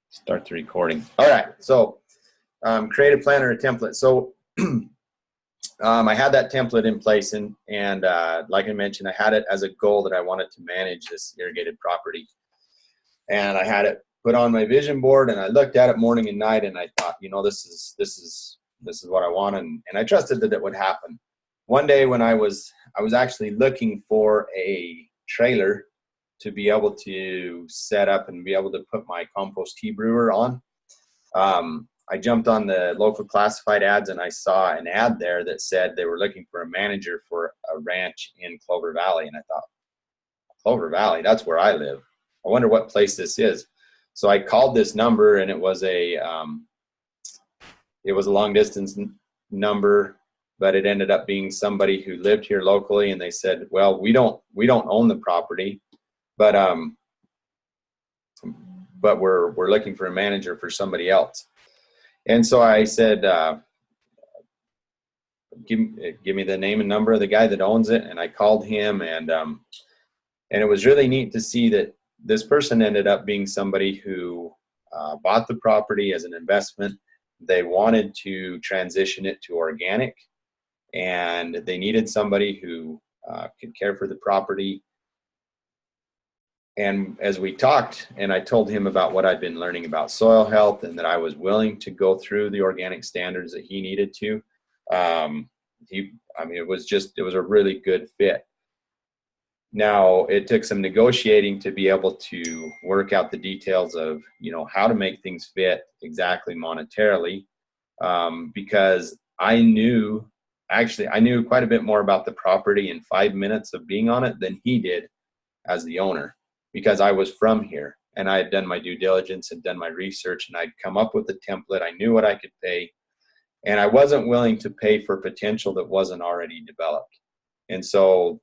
Start the recording. All right, so create a plan or a template. So I had that template in place, and like I mentioned, I had it as a goal that I wanted to manage this irrigated property. And I had it put on my vision board, and I looked at it morning and night, and I thought, you know, this is what I want, and I trusted that it would happen. One day when I was actually looking for a trailer to be able to set up and be able to put my compost tea brewer on, I jumped on the local classified ads, and I saw an ad there that said they were looking for a manager for a ranch in Clover Valley. And I thought, Clover Valley, that's where I live. I wonder what place this is. So I called this number, and it was a long distance number, but it ended up being somebody who lived here locally. And they said, well, we don't own the property, but we're looking for a manager for somebody else. And so I said, give me the name and number of the guy that owns it. And I called him, and it was really neat to see that this person ended up being somebody who bought the property as an investment. They wanted to transition it to organic, and they needed somebody who could care for the property. And as we talked, and I told him about what I'd been learning about soil health, and that I was willing to go through the organic standards that he needed to, it was a really good fit. Now, it took some negotiating to be able to work out the details of, you know, how to make things fit exactly monetarily, because I knew quite a bit more about the property in 5 minutes of being on it than he did as the owner, because I was from here, and I had done my due diligence and done my research, and I'd come up with the template. I knew what I could pay, and I wasn't willing to pay for potential that wasn't already developed. And so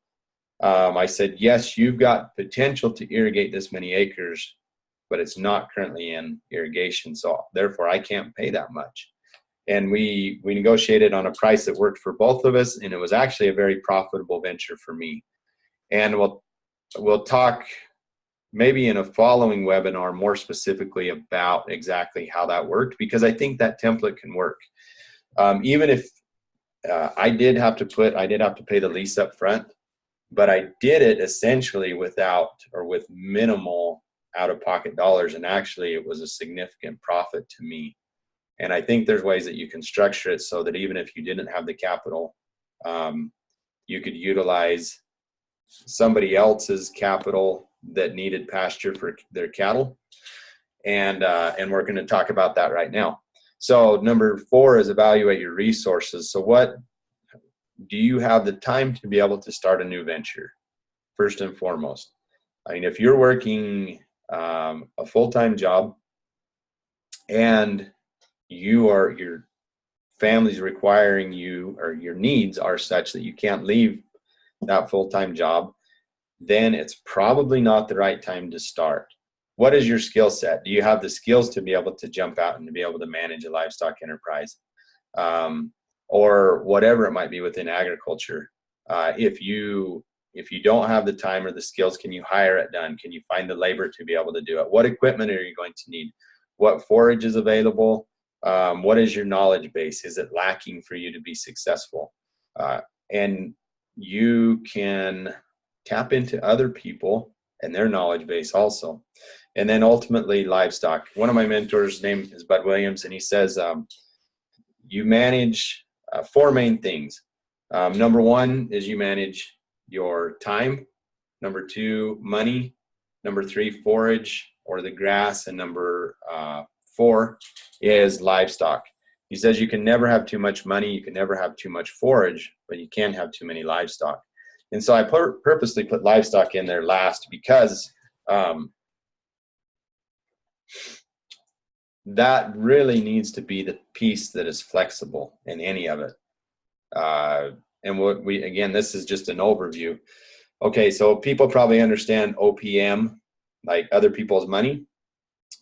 I said, yes, you've got potential to irrigate this many acres, but it's not currently in irrigation, so therefore I can't pay that much. And we negotiated on a price that worked for both of us, and it was actually a very profitable venture for me. And we'll talk maybe in a following webinar more specifically about exactly how that worked, because I think that template can work. Even if I did have to pay the lease up front, but I did it essentially with minimal out-of-pocket dollars, and actually it was a significant profit to me. And I think there's ways that you can structure it so that even if you didn't have the capital, you could utilize somebody else's capital that needed pasture for their cattle. And we're going to talk about that right now. So number 4 is evaluate your resources. So what do you have the time to be able to start a new venture? First and foremost, I mean, if you're working a full-time job and your family's requiring you, or your needs are such that you can't leave that full-time job, then it's probably not the right time to start. What is your skill set? Do you have the skills to be able to jump out and to be able to manage a livestock enterprise? Or whatever it might be within agriculture. If you don't have the time or the skills, can you hire it done? Can you find the labor to be able to do it? What equipment are you going to need? What forage is available? What is your knowledge base? Is it lacking for you to be successful? And you can tap into other people and their knowledge base also. And then ultimately livestock. One of my mentors' name is Bud Williams, and he says, you manage 4 main things. Number 1 is you manage your time. Number 2, money. Number 3, forage or the grass. And number 4 is livestock. He says you can never have too much money, you can never have too much forage, but you can have too many livestock. And so I purposely put livestock in there last, because that really needs to be the piece that is flexible in any of it. And again, this is just an overview. Okay, so people probably understand OPM, like other people's money.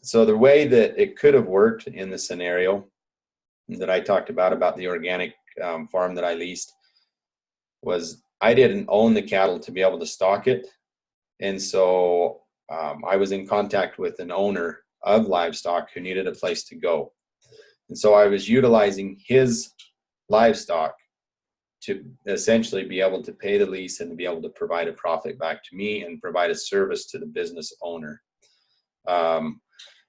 So the way that it could have worked in the scenario that I talked about the organic farm that I leased, was I didn't own the cattle to be able to stock it. And so I was in contact with an owner of livestock who needed a place to go. And so I was utilizing his livestock to essentially be able to pay the lease and to be able to provide a profit back to me and provide a service to the business owner.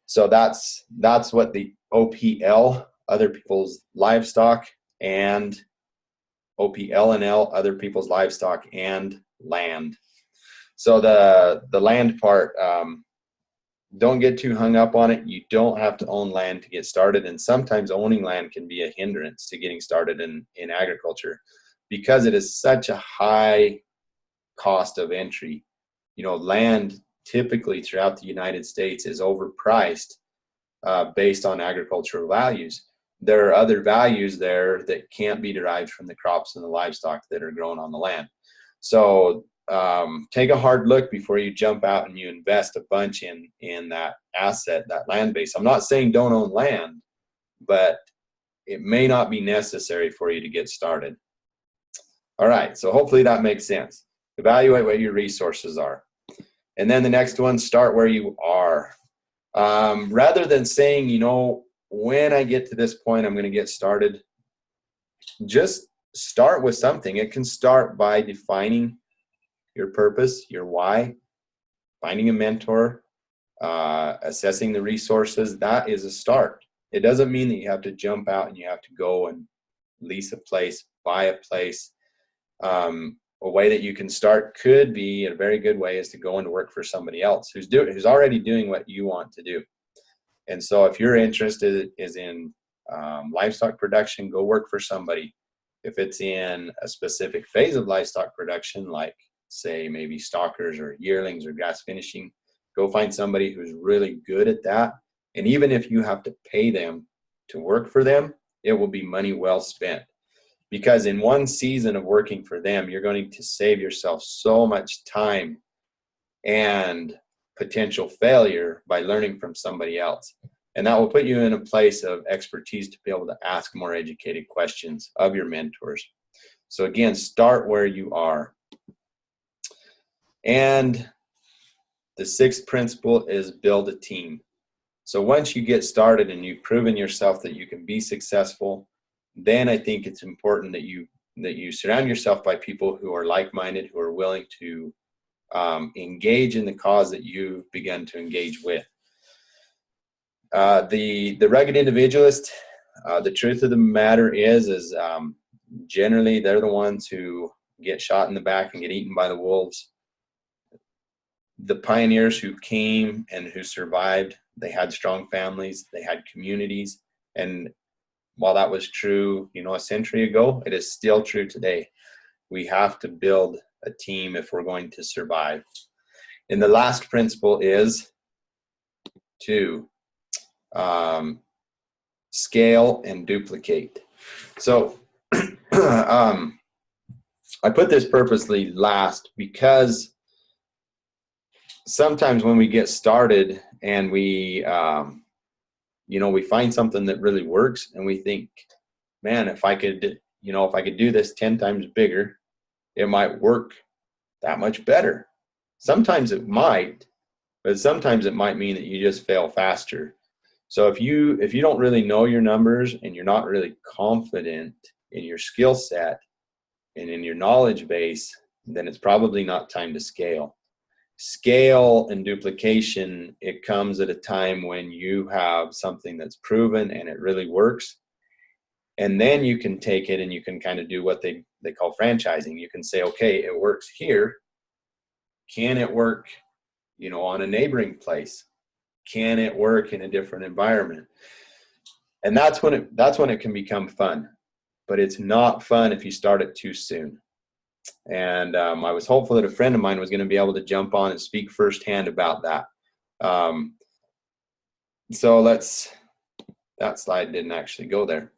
So that's what the OPL, other people's livestock, and OPL&L, other people's livestock and land. So the land part, don't get too hung up on it. You don't have to own land to get started, and sometimes owning land can be a hindrance to getting started in agriculture because it is such a high cost of entry. Land typically throughout the United States is overpriced based on agricultural values. There are other values there that can't be derived from the crops and the livestock that are grown on the land. So take a hard look before you jump out and you invest a bunch in that asset, that land base. I'm not saying don't own land, but it may not be necessary for you to get started. All right, so hopefully that makes sense. Evaluate what your resources are. And then the next one, start where you are. Rather than saying, when I get to this point, I'm going to get started, just start with something. It can start by defining your purpose, your why, finding a mentor, assessing the resources. That is a start. It doesn't mean that you have to jump out and you have to go and lease a place, buy a place. A way that you can start could be a very good way is to go and work for somebody else who's already doing what you want to do. And so if you're interested is in livestock production, go work for somebody. If it's in a specific phase of livestock production, like say maybe stockers or yearlings or grass finishing, go find somebody who's really good at that. And even if you have to pay them to work for them, it will be money well spent. Because in one season of working for them, you're going to save yourself so much time and potential failure by learning from somebody else. And that will put you in a place of expertise to be able to ask more educated questions of your mentors. So again, start where you are. And the sixth principle is build a team. So once you get started and you've proven yourself that you can be successful, then I think it's important that you surround yourself by people who are like-minded, who are willing to engage in the cause that you've begun to engage with. The rugged individualist, the truth of the matter is generally they're the ones who get shot in the back and get eaten by the wolves. The pioneers who came and who survived, they had strong families, they had communities, and while that was true, a century ago, it is still true today. We have to build a team if we're going to survive. And the last principle is to scale and duplicate. So I put this purposely last because sometimes when we get started and we find something that really works and we think, man, if I could do this 10 times bigger, it might work that much better. Sometimes it might, but sometimes it might mean that you just fail faster. So if you don't really know your numbers and you're not really confident in your skill set and in your knowledge base, then it's probably not time to scale. Scale and duplication, it comes at a time when you have something that's proven and it really works. And then you can take it and you can kind of do what they call franchising. You can say, okay, it works here. Can it work, on a neighboring place? Can it work in a different environment? And that's when it can become fun. But it's not fun if you start it too soon. And I was hopeful that a friend of mine was going to be able to jump on and speak firsthand about that. So that slide didn't actually go there.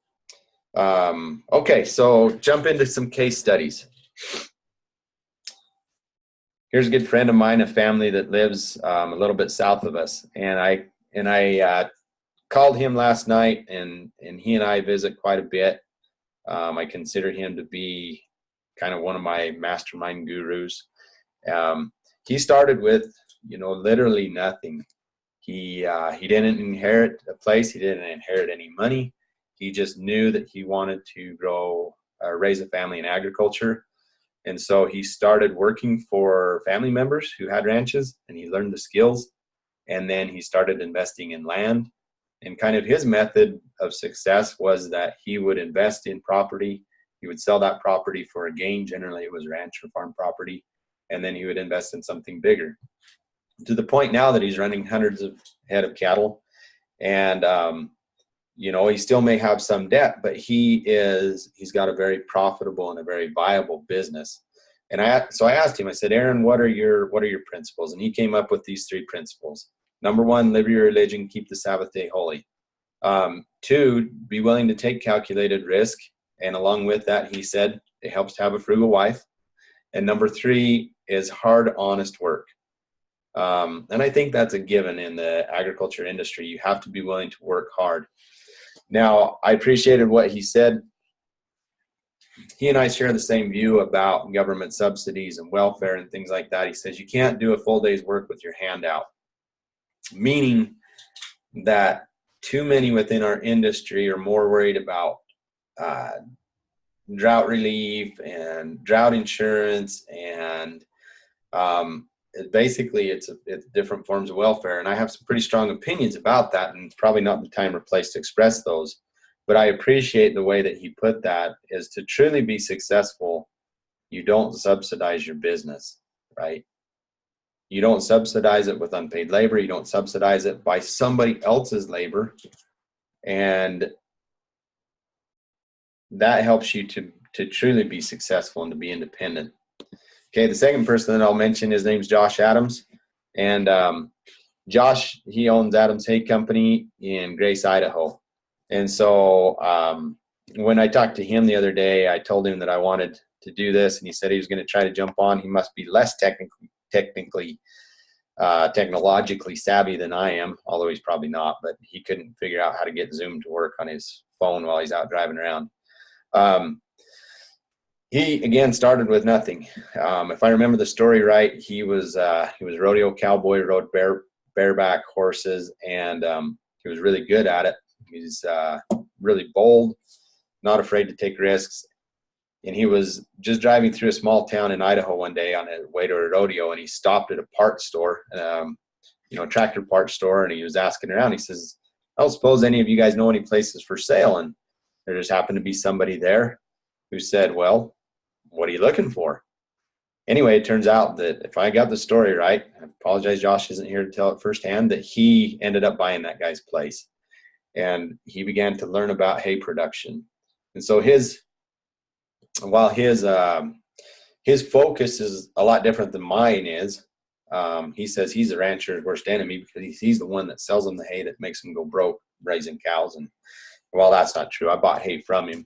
Okay, so jump into some case studies. Here's a good friend of mine, a family that lives a little bit south of us, and I called him last night, and he and I visit quite a bit. I consider him to be kind of one of my mastermind gurus. He started with, literally nothing. He didn't inherit a place. He didn't inherit any money. He just knew that he wanted to raise a family in agriculture. And so he started working for family members who had ranches, and he learned the skills. And then he started investing in land. And kind of his method of success was that he would invest in property. He would sell that property for a gain. Generally, it was ranch or farm property. And then he would invest in something bigger, to the point now that he's running hundreds of head of cattle. And, he still may have some debt, but he's got a very profitable and a very viable business. And so I asked him, I said, Aaron, what are your principles? And he came up with these 3 principles. Number 1, live your religion, keep the Sabbath day holy. 2, be willing to take calculated risk. And along with that, he said, it helps to have a frugal wife. And number 3 is hard, honest work. And I think that's a given in the agriculture industry. You have to be willing to work hard. Now, I appreciated what he said. He and I share the same view about government subsidies and welfare and things like that. He says you can't do a full day's work with your hand out, meaning that too many within our industry are more worried about drought relief and drought insurance, and basically it's different forms of welfare. And I have some pretty strong opinions about that, and it's probably not the time or place to express those. But I appreciate the way that he put that, is to truly be successful, you don't subsidize your business, right? You don't subsidize it with unpaid labor. You don't subsidize it by somebody else's labor. And that helps you to truly be successful and to be independent. Okay, the second person that I'll mention, his name's Josh Adams. And Josh, he owns Adams Hay Company in Grace, Idaho. And so when I talked to him the other day, I told him that I wanted to do this, and he said he was going to try to jump on. He must be less technologically savvy than I am, although he's probably not, but he couldn't figure out how to get Zoom to work on his phone while he's out driving around. He again started with nothing. If I remember the story right, he was a rodeo cowboy, rode bareback horses, and he was really good at it. He's really bold, not afraid to take risks. And he was just driving through a small town in Idaho one day on his way to a rodeo, and he stopped at a parts store, tractor parts store, and he was asking around. He says, I don't suppose any of you guys know any places for sale. And there just happened to be somebody there who said, well, what are you looking for? Anyway, it turns out that if I got the story right, I apologize, Josh isn't here to tell it firsthand, that he ended up buying that guy's place. And he began to learn about hay production. And so his focus is a lot different than mine is. He says he's the rancher's worst enemy because he's the one that sells them the hay that makes them go broke raising cows. And while that's not true, I bought hay from him.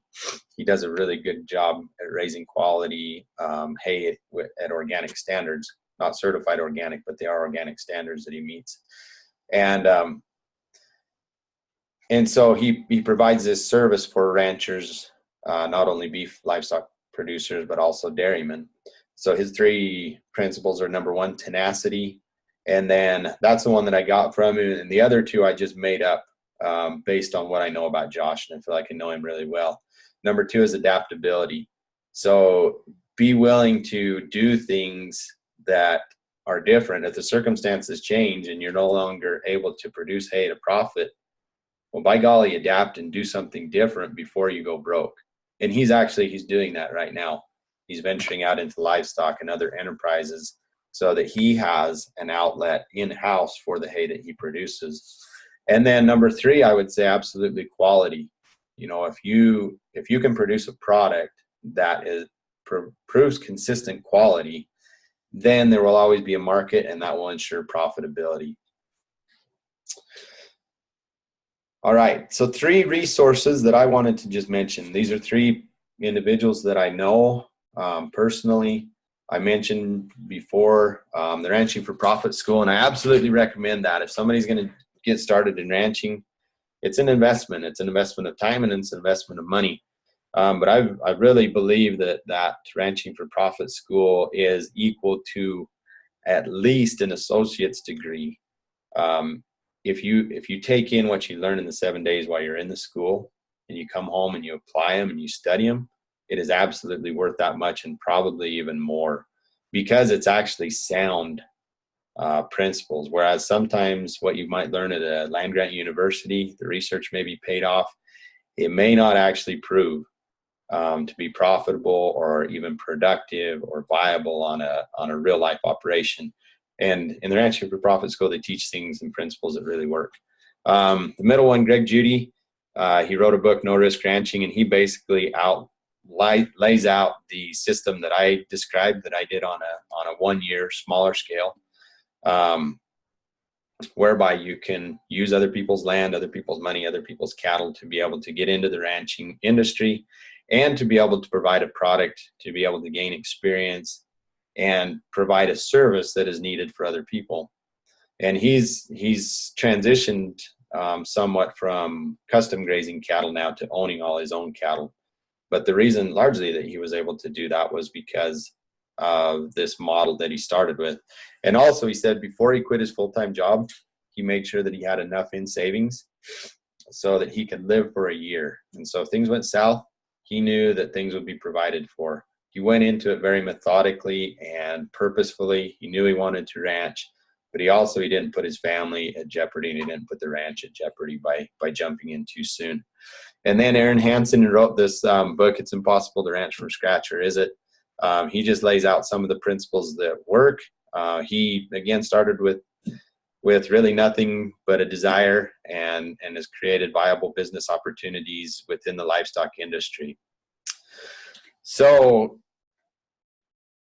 He does a really good job at raising quality hay at organic standards, not certified organic, but they are organic standards that he meets. And so he provides this service for ranchers, not only beef livestock producers, but also dairymen. So his 3 principles are, number 1, tenacity. And then that's the one that I got from him. And the other 2 I just made up based on what I know about Josh. And I feel like I know him really well. Number 2 is adaptability. So be willing to do things that are different. If the circumstances change and you're no longer able to produce hay at a profit, well, by golly, adapt and do something different before you go broke. And he's doing that right now. He's venturing out into livestock and other enterprises so that he has an outlet in-house for the hay that he produces. And then number 3, I would say absolutely quality. If you can produce a product that proves consistent quality, then there will always be a market, and that will ensure profitability. All right, so 3 resources that I wanted to just mention. These are 3 individuals that I know personally. I mentioned before the Ranching for Profit School, and I absolutely recommend that. If somebody's going to get started in ranching, it's an investment. It's an investment of time, and it's an investment of money. But I really believe that Ranching for Profit School is equal to at least an associate's degree. if you take in what you learn in the 7 days while you're in the school, and you come home and you apply them and you study them, it is absolutely worth that much, and probably even more, because it's actually sound principles. Whereas sometimes what you might learn at a land-grant university, the research may be paid off, it may not actually prove to be profitable or even productive or viable on a real life operation. And in the Ranching for Profit School, they teach things and principles that really work. The middle one, Greg Judy, he wrote a book, No Risk Ranching, and he basically lays out the system that I described, that I did on a 1 year smaller scale, whereby you can use other people's land, other people's money, other people's cattle to be able to get into the ranching industry, and to be able to provide a product, to be able to gain experience and provide a service that is needed for other people. And he's transitioned somewhat from custom grazing cattle now to owning all his own cattle. But the reason largely that he was able to do that was because of this model that he started with. And also, he said before he quit his full-time job, he made sure that he had enough in savings so that he could live for a year. And so if things went south, he knew that things would be provided for. He went into it very methodically and purposefully. He knew he wanted to ranch, but he didn't put his family at jeopardy, and he didn't put the ranch at jeopardy by jumping in too soon. And then Aaron Hansen wrote this book, It's Impossible to Ranch from Scratch, or Is It? He just lays out some of the principles that work. He, again, started with really nothing but a desire, and has created viable business opportunities within the livestock industry. So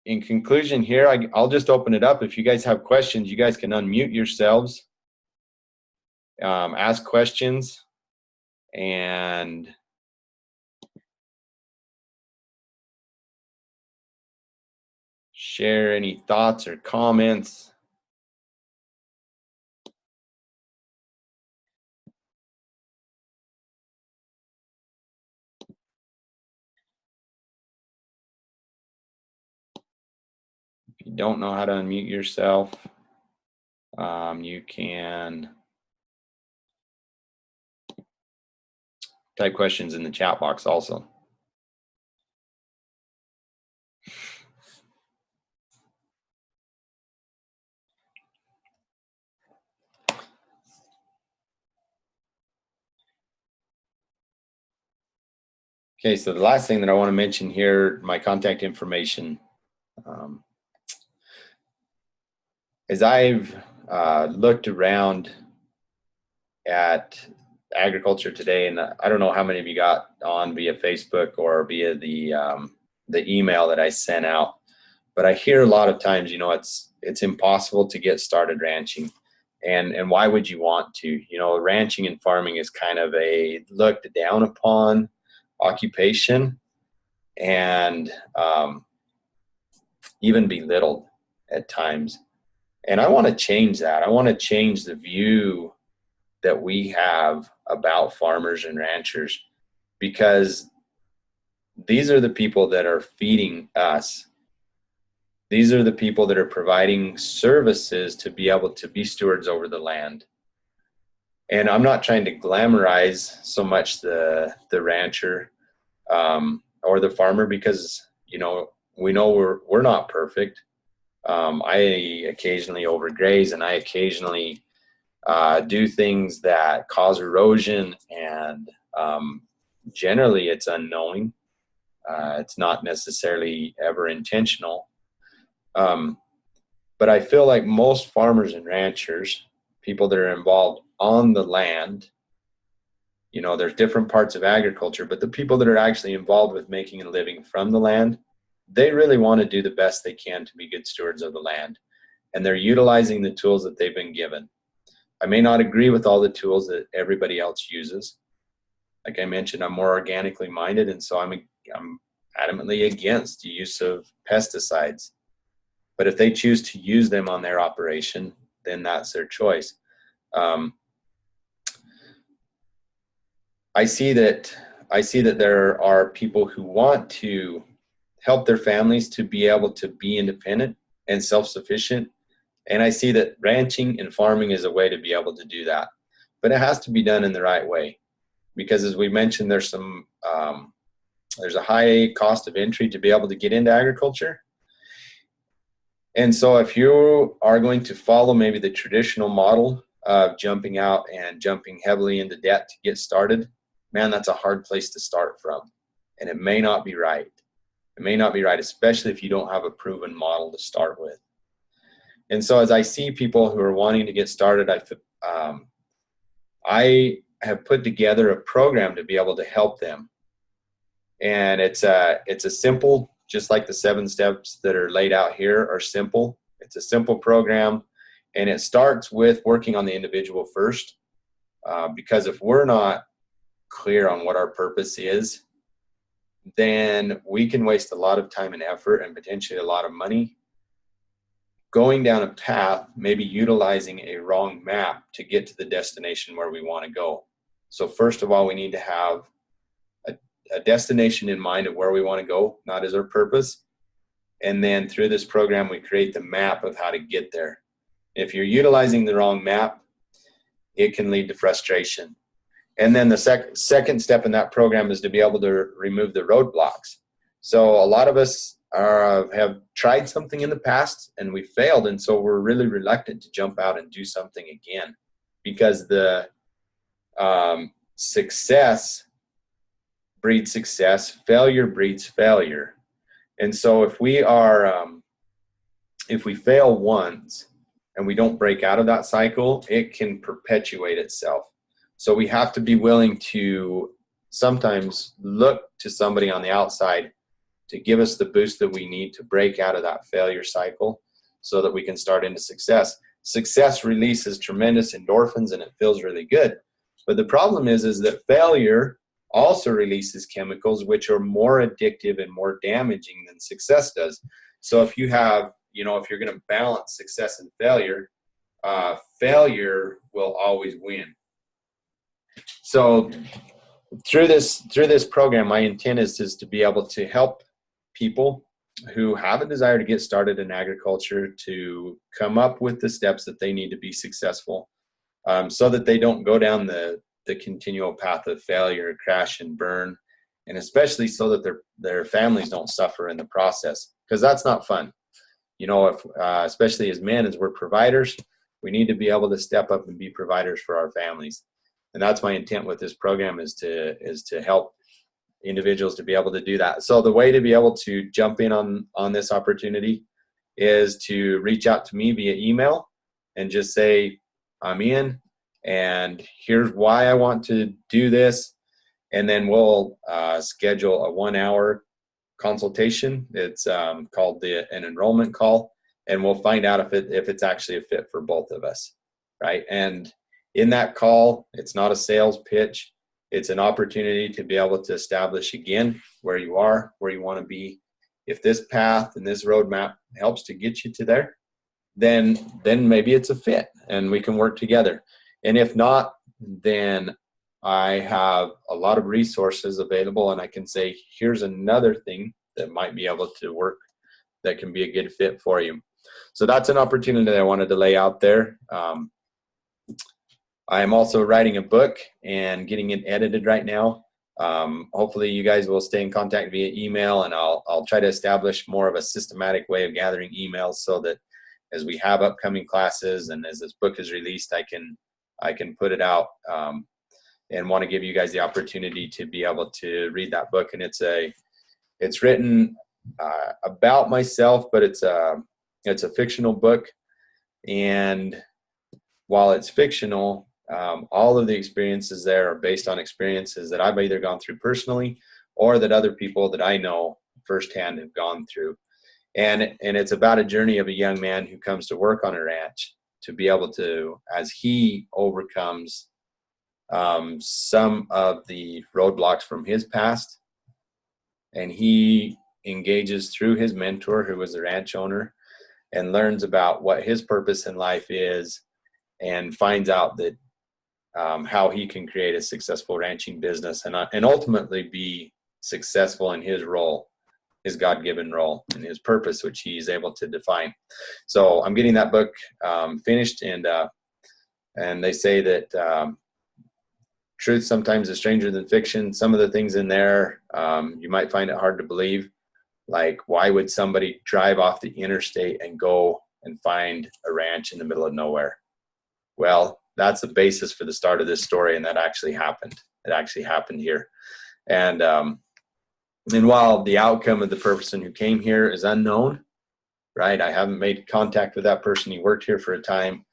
in conclusion here, I'll just open it up. If you guys have questions, you guys can unmute yourselves, ask questions, and share any thoughts or comments. If you don't know how to unmute yourself, you can type questions in the chat box also. Okay, so the last thing that I want to mention here, my contact information. As I've looked around at agriculture today, and I don't know how many of you got on via Facebook or via the email that I sent out, but I hear a lot of times, it's impossible to get started ranching, and why would you want to? Ranching and farming is kind of a looked down upon occupation, and even belittled at times. And I want to change that. I want to change the view that we have about farmers and ranchers, because these are the people that are feeding us. These are the people that are providing services to be able to be stewards over the land. And I'm not trying to glamorize so much the rancher or the farmer, because we know we're not perfect. I occasionally overgraze, and I occasionally do things that cause erosion, and generally it's unknowing. It's not necessarily ever intentional. But I feel like most farmers and ranchers, people that are involved on the land, there's different parts of agriculture, but the people that are actually involved with making a living from the land, they really want to do the best they can to be good stewards of the land. And they're utilizing the tools that they've been given. I may not agree with all the tools that everybody else uses. Like I mentioned, I'm more organically minded, and so I'm adamantly against the use of pesticides. But if they choose to use them on their operation, then that's their choice. I see that there are people who want to help their families to be able to be independent and self-sufficient, And I see that ranching and farming is a way to be able to do that. But it has to be done in the right way, because as we mentioned, there's a high cost of entry to be able to get into agriculture. And so if you are going to follow maybe the traditional model of jumping out and jumping heavily into debt to get started, man, that's a hard place to start from. And it may not be right. It may not be right, especially if you don't have a proven model to start with. And so as I see people who are wanting to get started, I have put together a program to be able to help them. And it's a simple, just like the 7 steps that are laid out here are simple. It's a simple program, and it starts with working on the individual first. Because if we're not clear on what our purpose is, then we can waste a lot of time and effort and potentially a lot of money going down a path, maybe utilizing a wrong map to get to the destination where we want to go. So first of all, we need to have a destination in mind of where we want to go, not as our purpose. And then through this program, we create the map of how to get there. If you're utilizing the wrong map, it can lead to frustration. And then the second step in that program is to be able to remove the roadblocks. So a lot of us have tried something in the past and we failed, and so we're really reluctant to jump out and do something again, because the success breeds success, failure breeds failure. And so if we fail once and we don't break out of that cycle, it can perpetuate itself. So we have to be willing to sometimes look to somebody on the outside to give us the boost that we need to break out of that failure cycle so that we can start into success. Success releases tremendous endorphins and it feels really good. But the problem is that failure also releases chemicals which are more addictive and more damaging than success does. So if you have, if you're going to balance success and failure, failure will always win. So through this program, my intent is to be able to help people who have a desire to get started in agriculture to come up with the steps that they need to be successful, so that they don't go down the continual path of failure, crash and burn, and especially so that their families don't suffer in the process, because that's not fun. Especially as men, as we're providers, we need to be able to step up and be providers for our families. And that's my intent with this program, is to help individuals to be able to do that. So the way to be able to jump in on this opportunity is to reach out to me via email and just say, I'm in, and here's why I want to do this. And then we'll schedule a 1-hour consultation. It's called an enrollment call, and we'll find out if it's actually a fit for both of us, right? And in that call, it's not a sales pitch. It's an opportunity to be able to establish again where you are, where you want to be. If this path and this roadmap helps to get you to there, then maybe it's a fit and we can work together. And if not, then I have a lot of resources available, and I can say, here's another thing that might be able to work that can be a good fit for you. So that's an opportunity that I wanted to lay out there. I am also writing a book and getting it edited right now. Hopefully you guys will stay in contact via email, and I'll try to establish more of a systematic way of gathering emails so that as we have upcoming classes and as this book is released, I can put it out, and want to give you guys the opportunity to be able to read that book. And it's written about myself, but it's a fictional book. And while it's fictional, all of the experiences there are based on experiences that I've either gone through personally or that other people that I know firsthand have gone through. And it's about a journey of a young man who comes to work on a ranch to be able to, as he overcomes some of the roadblocks from his past, and he engages through his mentor, who was the ranch owner, and learns about what his purpose in life is, and finds out that how he can create a successful ranching business and ultimately be successful in his role his God-given role and his purpose, which he's able to define. So I'm getting that book finished, and they say that truth sometimes is stranger than fiction. Some of the things in there, you might find it hard to believe. Like, why would somebody drive off the interstate and go and find a ranch in the middle of nowhere? Well, that's the basis for the start of this story, and that actually happened. It actually happened here. And while the outcome of the person who came here is unknown, right? I haven't made contact with that person. He worked here for a time,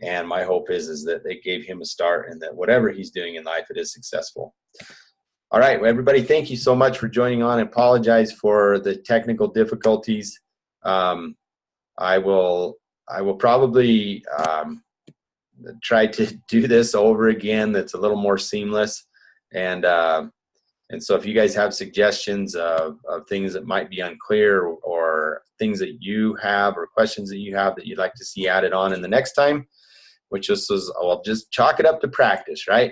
and my hope is that they gave him a start, and that whatever he's doing in life, it is successful. All right, well, everybody, thank you so much for joining on. I apologize for the technical difficulties. I will probably try to do this over again. That's a little more seamless, and so if you guys have suggestions of things that might be unclear, or things that you have, or questions that you have that you'd like to see added on in the next time, which just was, well, just chalk it up to practice, right?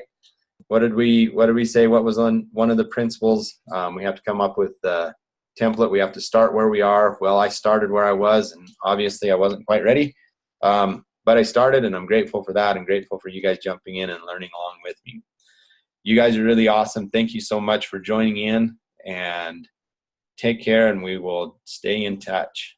What did we say? What was on one of the principles? We have to come up with the template. We have to start where we are. Well, I started where I was, and obviously I wasn't quite ready. But I started, and I'm grateful for that. I'm grateful for you guys jumping in and learning along with me. You guys are really awesome. Thank you so much for joining in, and take care, and we will stay in touch.